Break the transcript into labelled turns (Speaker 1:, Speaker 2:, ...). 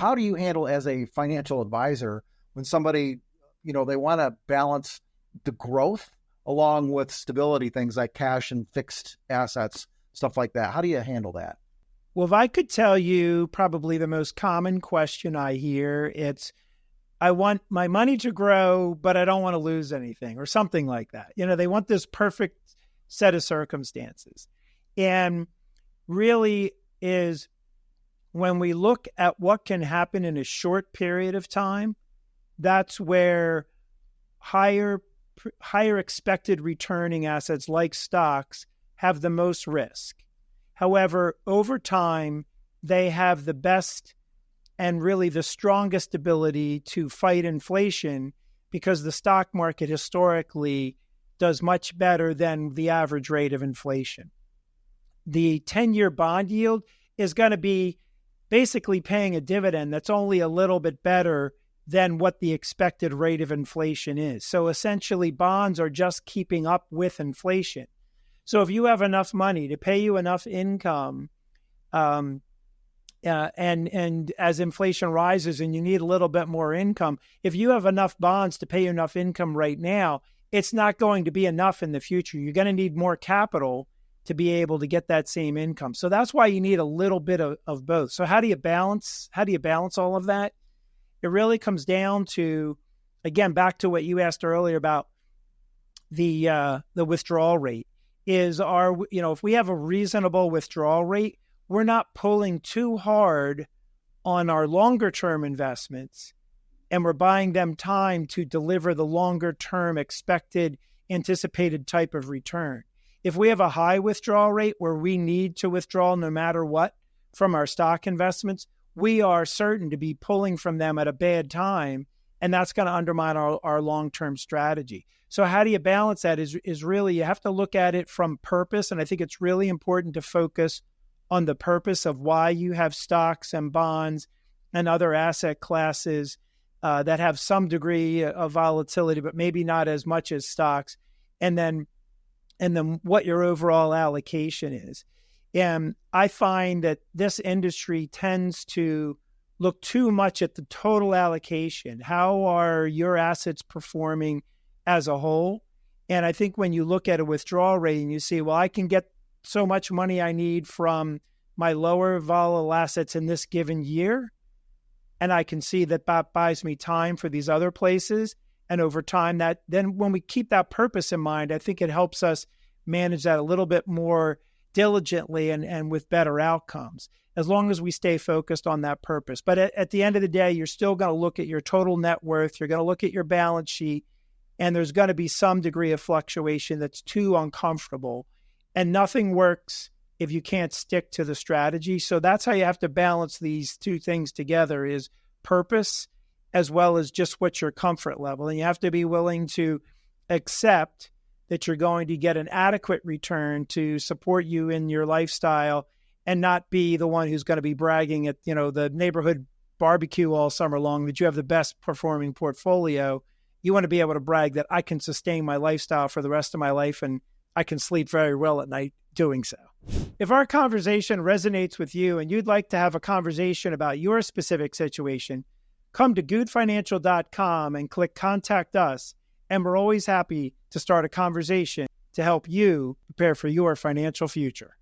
Speaker 1: how do you handle as a financial advisor when somebody, they want to balance the growth along with stability, things like cash and fixed assets, stuff like that? How do you handle that?
Speaker 2: Well, if I could tell you probably the most common question I hear, it's, I want my money to grow, but I don't want to lose anything, or something like that. They want this perfect set of circumstances. And really is, when we look at what can happen in a short period of time, that's where higher expected returning assets like stocks have the most risk. However, over time, they have the best and really the strongest ability to fight inflation, because the stock market historically does much better than the average rate of inflation. The 10-year bond yield is going to be basically paying a dividend that's only a little bit better than what the expected rate of inflation is. So essentially, bonds are just keeping up with inflation. So if you have enough money to pay you enough income, and as inflation rises and you need a little bit more income, if you have enough bonds to pay you enough income right now, it's not going to be enough in the future. You're going to need more capital to be able to get that same income. So that's why you need a little bit of both. So how do you balance all of that? It really comes down to, again, back to what you asked earlier about the withdrawal rate. Is if we have a reasonable withdrawal rate, we're not pulling too hard on our longer term investments, and we're buying them time to deliver the longer term expected anticipated type of return. If we have a high withdrawal rate where we need to withdraw no matter what from our stock investments, we are certain to be pulling from them at a bad time, and that's going to undermine our long-term strategy. So how do you balance that is really, you have to look at it from purpose, and I think it's really important to focus on the purpose of why you have stocks and bonds and other asset classes that have some degree of volatility, but maybe not as much as stocks, and then what your overall allocation is. And I find that this industry tends to look too much at the total allocation. How are your assets performing as a whole? And I think when you look at a withdrawal rate and you see, well, I can get so much money I need from my lower volatile assets in this given year, and I can see that buys me time for these other places. And over time, then when we keep that purpose in mind, I think it helps us manage that a little bit more diligently and with better outcomes, as long as we stay focused on that purpose. But at the end of the day, you're still going to look at your total net worth. You're going to look at your balance sheet, and there's going to be some degree of fluctuation that's too uncomfortable. And nothing works if you can't stick to the strategy. So that's how you have to balance these two things together, is purpose as well as just what's your comfort level. And you have to be willing to accept that you're going to get an adequate return to support you in your lifestyle, and not be the one who's going to be bragging at, the neighborhood barbecue all summer long that you have the best performing portfolio. You want to be able to brag that I can sustain my lifestyle for the rest of my life, and I can sleep very well at night doing so. If our conversation resonates with you and you'd like to have a conversation about your specific situation, come to goodfinancial.com and click Contact Us, and we're always happy to start a conversation to help you prepare for your financial future.